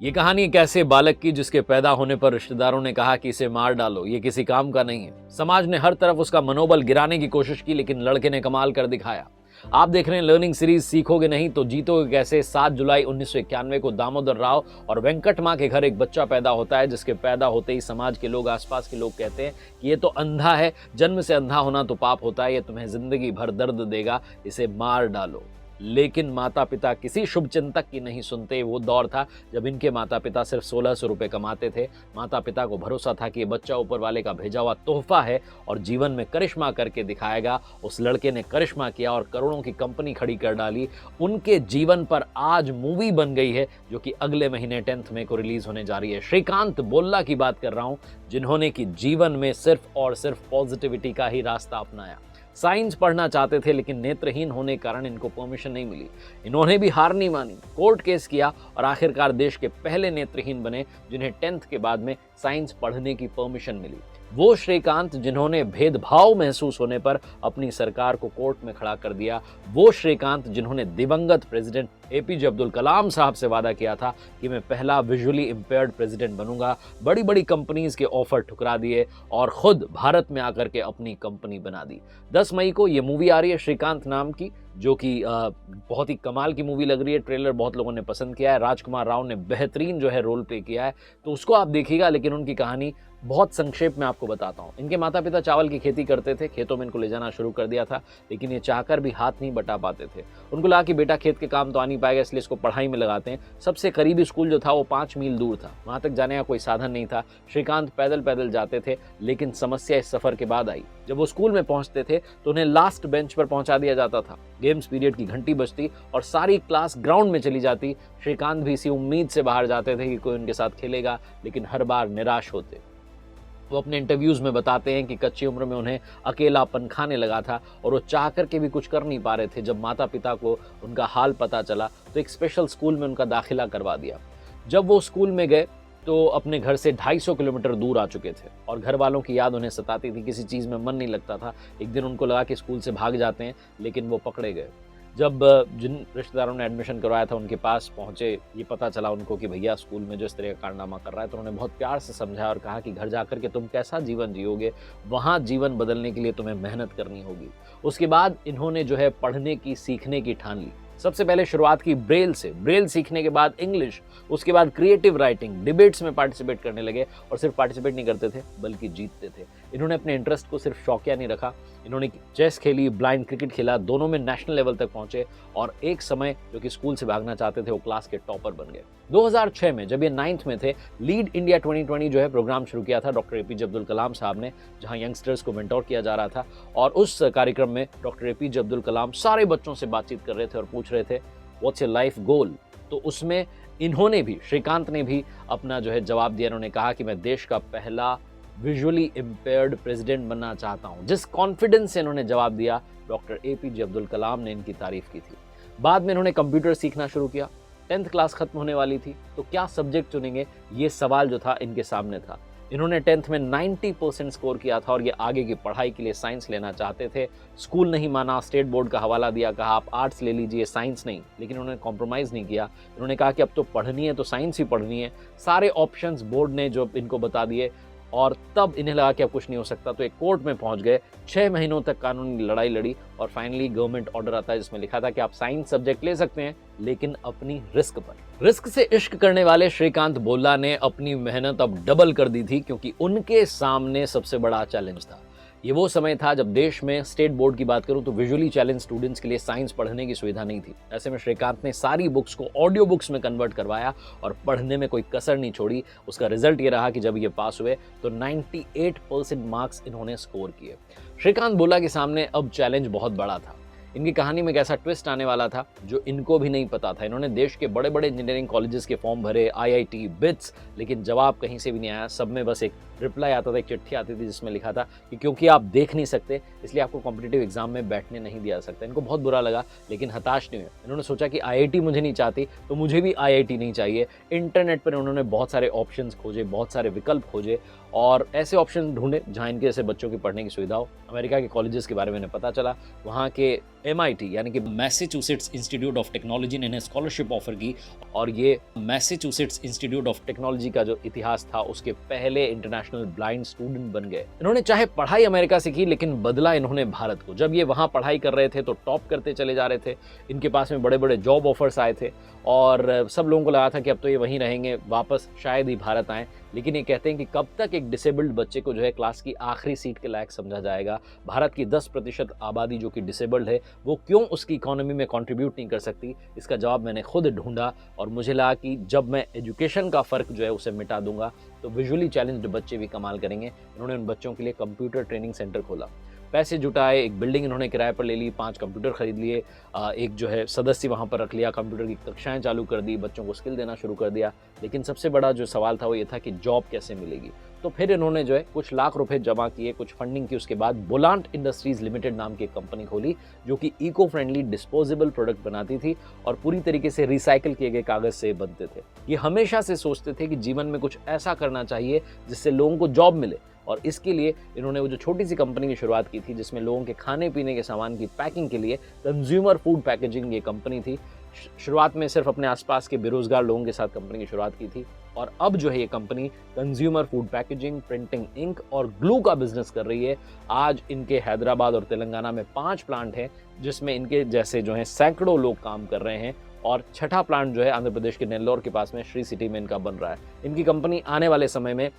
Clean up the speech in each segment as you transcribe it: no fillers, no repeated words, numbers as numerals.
ये कहानी एक ऐसे बालक की जिसके पैदा होने पर रिश्तेदारों ने कहा कि इसे मार डालो, ये किसी काम का नहीं है। समाज ने हर तरफ उसका मनोबल गिराने की कोशिश की, लेकिन लड़के ने कमाल कर दिखाया। आप देख रहे हैं लर्निंग सीरीज सीखोगे नहीं तो जीतोगे कैसे। 7 जुलाई 1991 को दामोदर राव और वेंकट मां के घर एक बच्चा पैदा होता है, जिसके पैदा होते ही समाज के लोग, आसपास के लोग कहते हैं कि ये तो अंधा है, जन्म से अंधा होना तो पाप होता है, ये तुम्हें जिंदगी भर दर्द देगा, इसे मार डालो। लेकिन माता पिता किसी शुभ चिंतक की नहीं सुनते। वो दौर था जब इनके माता पिता सिर्फ 1600 रुपए कमाते थे। माता पिता को भरोसा था कि ये बच्चा ऊपर वाले का भेजा हुआ तोहफा है और जीवन में करिश्मा करके दिखाएगा। उस लड़के ने करिश्मा किया और करोड़ों की कंपनी खड़ी कर डाली। उनके जीवन पर आज मूवी बन गई है, जो कि अगले महीने 10 मई को रिलीज होने जा रही है। श्रीकांत बोल्ला की बात कर रहा हूं, जिन्होंने कि जीवन में सिर्फ और सिर्फ पॉजिटिविटी का ही रास्ता अपनाया। साइंस पढ़ना चाहते थे, लेकिन नेत्रहीन होने के कारण इनको परमिशन नहीं मिली। इन्होंने भी हार नहीं मानी, कोर्ट केस किया और आखिरकार देश के पहले नेत्रहीन बने जिन्हें 10th के बाद में साइंस पढ़ने की परमिशन मिली। वो श्रीकांत जिन्होंने भेदभाव महसूस होने पर अपनी सरकार को कोर्ट में खड़ा कर दिया। वो श्रीकांत जिन्होंने दिवंगत प्रेसिडेंट एपीजे अब्दुल कलाम साहब से वादा किया था कि मैं पहला विजुअली इंपेयर्ड प्रेसिडेंट बनूंगा। बड़ी बड़ी कंपनीज के ऑफर ठुकरा दिए और खुद भारत में आकर के अपनी कंपनी बना दी। 10 मई को ये मूवी आ रही है श्रीकांत नाम की, जो कि बहुत ही कमाल की मूवी लग रही है। ट्रेलर बहुत लोगों ने पसंद किया है। राजकुमार राव ने बेहतरीन जो है रोल प्ले किया है, तो उसको आप देखिएगा। लेकिन उनकी कहानी बहुत संक्षेप में आपको बताता हूँ। इनके माता पिता चावल की खेती करते थे, खेतों में इनको ले जाना शुरू कर दिया था, लेकिन ये चाहकर भी हाथ नहीं बटा पाते थे। उनको लगा कि बेटा खेत के काम तो आ नहीं पाएगा, इसलिए इसको पढ़ाई में लगाते हैं। सबसे करीबी स्कूल जो था वो 5 मील दूर था, वहां तक जाने का कोई साधन नहीं था। श्रीकांत पैदल पैदल जाते थे, लेकिन समस्या इस सफर के बाद आई। जब वो स्कूल में पहुंचते थे तो उन्हें लास्ट बेंच पर पहुंचा दिया जाता था। गेम्स पीरियड की घंटी बजती और सारी क्लास ग्राउंड में चली जाती। श्रीकांत भी इसी उम्मीद से बाहर जाते थे कि कोई उनके साथ खेलेगा, लेकिन हर बार निराश होते। वो अपने इंटरव्यूज में बताते हैं कि कच्ची उम्र में उन्हें अकेलापन खाने लगा था और वो चाह करके भी कुछ कर नहीं पा रहे थे। जब माता पिता को उनका हाल पता चला तो एक स्पेशल स्कूल में उनका दाखिला करवा दिया। जब वो स्कूल में गए तो अपने घर से 250 किलोमीटर दूर आ चुके थे और घर वालों की याद उन्हें सताती थी। किसी चीज़ में मन नहीं लगता था। एक दिन उनको लगा कि स्कूल से भाग जाते हैं, लेकिन वो पकड़े गए। जब जिन रिश्तेदारों ने एडमिशन करवाया था उनके पास पहुंचे, ये पता चला उनको कि भैया स्कूल में जो इस तरह का कारनामा कर रहा है, तो उन्होंने बहुत प्यार से समझाया और कहा कि घर जाकर के तुम कैसा जीवन जियोगे, वहाँ जीवन बदलने के लिए तुम्हें मेहनत करनी होगी। उसके बाद इन्होंने जो है पढ़ने की, सीखने की ठान ली। सबसे पहले शुरुआत की ब्रेल से। ब्रेल सीखने के बाद इंग्लिश, उसके बाद क्रिएटिव राइटिंग, डिबेट्स में पार्टिसिपेट करने लगे और सिर्फ पार्टिसिपेट नहीं करते थे बल्कि जीतते थे। इन्होंने अपने इंटरेस्ट को सिर्फ शौकिया नहीं रखा, इन्होंने चेस खेली, ब्लाइंड क्रिकेट खेला, दोनों में नेशनल लेवल तक पहुंचे और एक समय जो कि स्कूल से भागना चाहते थे वो क्लास के टॉपर बन गए। 2006 में जब ये 9th में थे, लीड इंडिया 2020 जो है प्रोग्राम शुरू किया था डॉक्टर एपीजे अब्दुल कलाम साहब ने, जहां यंगस्टर्स को मेंटोर किया जा रहा था। और उस कार्यक्रम में डॉक्टर एपीजे अब्दुल कलाम सारे बच्चों से बातचीत कर रहे थे और पूछ रहे थे व्हाट्स योर लाइफ गोल। तो उसमें इन्होंने भी, श्रीकांत ने भी अपना जो है जवाब दिया। उन्होंने कहा कि मैं देश का पहला विजुअली इंपेयर्ड प्रेसिडेंट बनना चाहता हूं। जिस कॉन्फिडेंस से इन्होंने जवाब दिया, डॉक्टर एपीजे अब्दुल कलाम ने इनकी तारीफ की थी। बाद में इन्होंने कंप्यूटर सीखना शुरू किया। 10th क्लास खत्म होने वाली थी, तो क्या सब्जेक्ट चुनेंगे, ये सवाल जो था इनके सामने था। इन्होंने 10th में 90% स्कोर किया था और ये आगे की पढ़ाई के लिए साइंस लेना चाहते थे। स्कूल नहीं माना, स्टेट बोर्ड का हवाला दिया, कहा आप आर्ट्स ले लीजिए, साइंस नहीं। लेकिन उन्होंने कॉम्प्रोमाइज़ नहीं किया। इन्होंने कहा कि अब तो पढ़नी है तो साइंस ही पढ़नी है। सारे ऑप्शंस बोर्ड ने जो इनको बता दिए और तब इन्हें लगा कि अब कुछ नहीं हो सकता, तो एक कोर्ट में पहुंच गए। 6 महीनों तक कानूनी लड़ाई लड़ी और फाइनली गवर्नमेंट ऑर्डर आता है जिसमें लिखा था कि आप साइंस सब्जेक्ट ले सकते हैं, लेकिन अपनी रिस्क पर। रिस्क से इश्क करने वाले श्रीकांत बोल्ला ने अपनी मेहनत अब डबल कर दी थी, क्योंकि उनके सामने सबसे बड़ा चैलेंज था। ये वो समय था जब देश में, स्टेट बोर्ड की बात करूं तो विजुअली चैलेंज स्टूडेंट्स के लिए साइंस पढ़ने की सुविधा नहीं थी। ऐसे में श्रीकांत ने सारी बुक्स को ऑडियो बुक्स में कन्वर्ट करवाया और पढ़ने में कोई कसर नहीं छोड़ी। उसका रिजल्ट ये रहा कि जब ये पास हुए तो 98% मार्क्स इन्होंने स्कोर किए। श्रीकांत बोल्ला के सामने अब चैलेंज बहुत बड़ा था। इनकी कहानी में एक ऐसा ट्विस्ट आने वाला था जो इनको भी नहीं पता था। इन्होंने देश के बड़े बड़े इंजीनियरिंग कॉलेजेस के फॉर्म भरे, IIT, बिट्स, लेकिन जवाब कहीं से भी नहीं आया। सब में बस एक रिप्लाई आता था, एक चिट्ठी आती थी जिसमें लिखा था कि क्योंकि आप देख नहीं सकते इसलिए आपको कॉम्पिटिटिव एग्जाम में बैठने नहीं दिया सकता। इनको बहुत बुरा लगा, लेकिन हताश नहीं हुए। इन्होंने सोचा कि IIT मुझे नहीं चाहती तो मुझे भी IIT नहीं चाहिए। इंटरनेट पर उन्होंने बहुत सारे ऑप्शंस खोजे, बहुत सारे विकल्प खोजे और ऐसे ऑप्शन ढूंढे जहाँ इनके जैसे बच्चों की पढ़ने की सुविधा हो। अमेरिका के कॉलेजेस के बारे में पता चला, वहाँ के MIT यानी कि मैसेच्यूसेट्स इंस्टीट्यूट ऑफ टेक्नोलॉजी ने इन्हें स्कॉलरशिप ऑफर की और ये मैसेच्यूसेट्स इंस्टीट्यूट ऑफ टेक्नोलॉजी का जो इतिहास था उसके पहले इंटरनेशनल ब्लाइंड स्टूडेंट बन गए। इन्होंने चाहे पढ़ाई अमेरिका से की लेकिन बदला इन्होंने भारत को। जब ये वहाँ पढ़ाई कर रहे थे तो टॉप करते चले जा रहे थे, इनके पास में बड़े बड़े जॉब ऑफर्स आए थे और सब लोगों को लगा था कि अब तो ये वहीं रहेंगे, वापस शायद ही भारत आएँ। लेकिन ये कहते हैं कि कब तक एक डिसेबल्ड बच्चे को जो है क्लास की आखिरी सीट के लायक समझा जाएगा। भारत की 10% आबादी जो कि डिसेबल्ड है वो क्यों उसकी इकोनॉमी में कंट्रीब्यूट नहीं कर सकती, इसका जवाब मैंने खुद ढूंढा और मुझे लगा कि जब मैं एजुकेशन का फ़र्क जो है उसे मिटा दूंगा तो विजुअली चैलेंज्ड बच्चे भी कमाल करेंगे। इन्होंने उन बच्चों के लिए कंप्यूटर ट्रेनिंग सेंटर खोला, पैसे जुटाए, एक बिल्डिंग इन्होंने किराए पर ले ली, 5 कंप्यूटर खरीद लिए, एक जो है सदस्य वहाँ पर रख लिया, कंप्यूटर की कक्षाएं चालू कर दी, बच्चों को स्किल देना शुरू कर दिया। लेकिन सबसे बड़ा जो सवाल था वो ये था कि जॉब कैसे मिलेगी। तो फिर इन्होंने जो है कुछ लाख रुपए जमा किए, कुछ फंडिंग की, उसके बाद बुलांट इंडस्ट्रीज लिमिटेड नाम की एक कंपनी खोली जो कि इको फ्रेंडली डिस्पोजेबल प्रोडक्ट बनाती थी और पूरी तरीके से रिसाइकिल किए गए कागज से बनते थे। ये हमेशा से सोचते थे कि जीवन में कुछ ऐसा करना चाहिए जिससे लोगों को जॉब मिले और इसके लिए इन्होंने वो जो छोटी सी कंपनी की शुरुआत की थी जिसमें लोगों के खाने पीने के सामान की पैकिंग के लिए कंज्यूमर फूड पैकेजिंग ये कंपनी थी। शुरुआत में सिर्फ अपने आसपास के बेरोजगार लोगों के साथ कंपनी की शुरुआत की थी और अब जो है ये company consumer food packaging, printing ink और ग्लू का बिजनेस कर रही है। आज इनके हैदराबाद और तेलंगाना में 5 प्लांट हैं जिसमें इनके जैसे जो है सैकड़ों लोग काम कर रहे हैं और छठा प्लांट जो है आंध्र प्रदेश के नेल्लोर के पास में श्री सिटी में इनका बन रहा है। इनकी कंपनी आने वाले समय में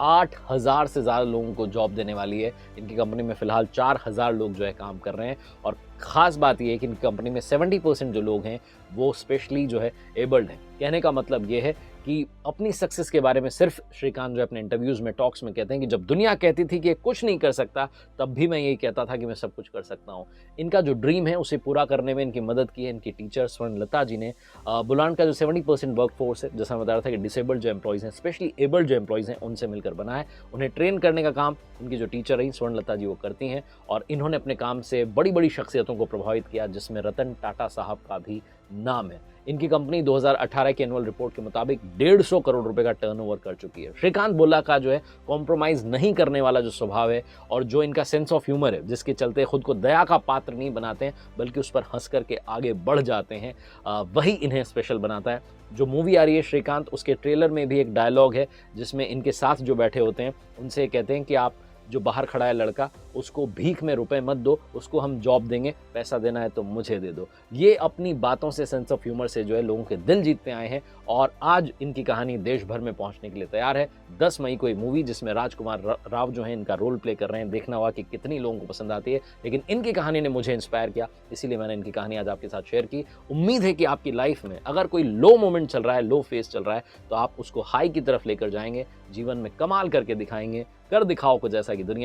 8,000 से ज़्यादा लोगों को जॉब देने वाली है। इनकी कंपनी में फ़िलहाल 4,000 लोग जो है काम कर रहे हैं और ख़ास बात यह है कि इनकी कंपनी में 70% जो लोग हैं वो स्पेशली जो है एबल्ड हैं। कहने का मतलब ये है कि अपनी सक्सेस के बारे में सिर्फ श्रीकांत जो अपने इंटरव्यूज़ में, टॉक्स में कहते हैं कि जब दुनिया कहती थी कि ये कुछ नहीं कर सकता तब भी मैं यही कहता था कि मैं सब कुछ कर सकता हूँ। इनका जो ड्रीम है उसे पूरा करने में इनकी मदद की है इनकी टीचर स्वर्णलता जी ने। बुलांट का जो 70% वर्क फोर्स है, जैसा मैं बता रहा था कि डिसेबल्ड जो एम्प्लॉयज़ हैं, स्पेशली एबल्ड जो एम्प्लॉयज़ हैं, उनसे मिलकर बना है। उन्हें ट्रेन करने का काम इनकी जो टीचर रही स्वर्णलता जी वो करती हैं और इन्होंने अपने काम से बड़ी बड़ी शख्सियतों को प्रभावित किया जिसमें रतन टाटा साहब का भी नाम है। इनकी कंपनी 2018 की एनुअल रिपोर्ट के मुताबिक 150 करोड़ रुपए का टर्नओवर कर चुकी है। श्रीकांत बोला का जो है कॉम्प्रोमाइज़ नहीं करने वाला जो स्वभाव है और जो इनका सेंस ऑफ ह्यूमर है, जिसके चलते खुद को दया का पात्र नहीं बनाते हैं बल्कि उस पर हंस करके आगे बढ़ जाते हैं, वही इन्हें स्पेशल बनाता है। जो मूवी आ रही है श्रीकांत, उसके ट्रेलर में भी एक डायलॉग है जिसमें इनके साथ जो बैठे होते हैं उनसे कहते हैं कि आप जो बाहर खड़ा है लड़का, उसको भीख में रुपए मत दो, उसको हम जॉब देंगे, पैसा देना है तो मुझे दे दो। ये अपनी बातों से, सेंस ऑफ ह्यूमर से जो है लोगों के दिल जीतते आए हैं और आज इनकी कहानी देश भर में पहुंचने के लिए तैयार है। 10 मई को ये मूवी जिसमें राजकुमार राव जो है इनका रोल प्ले कर रहे हैं, देखना होगा कि कितनी लोगों को पसंद आती है। लेकिन इनकी कहानी ने मुझे इंस्पायर किया, इसीलिए मैंने इनकी कहानी आज आपके साथ शेयर की। उम्मीद है कि आपकी लाइफ में अगर कोई लो मोमेंट चल रहा है, लो फेस चल रहा है, तो आप उसको हाई की तरफ लेकर जाएंगे, जीवन में कमाल करके दिखाएंगे, कर दिखाओ कुछ ऐसा कि दुनिया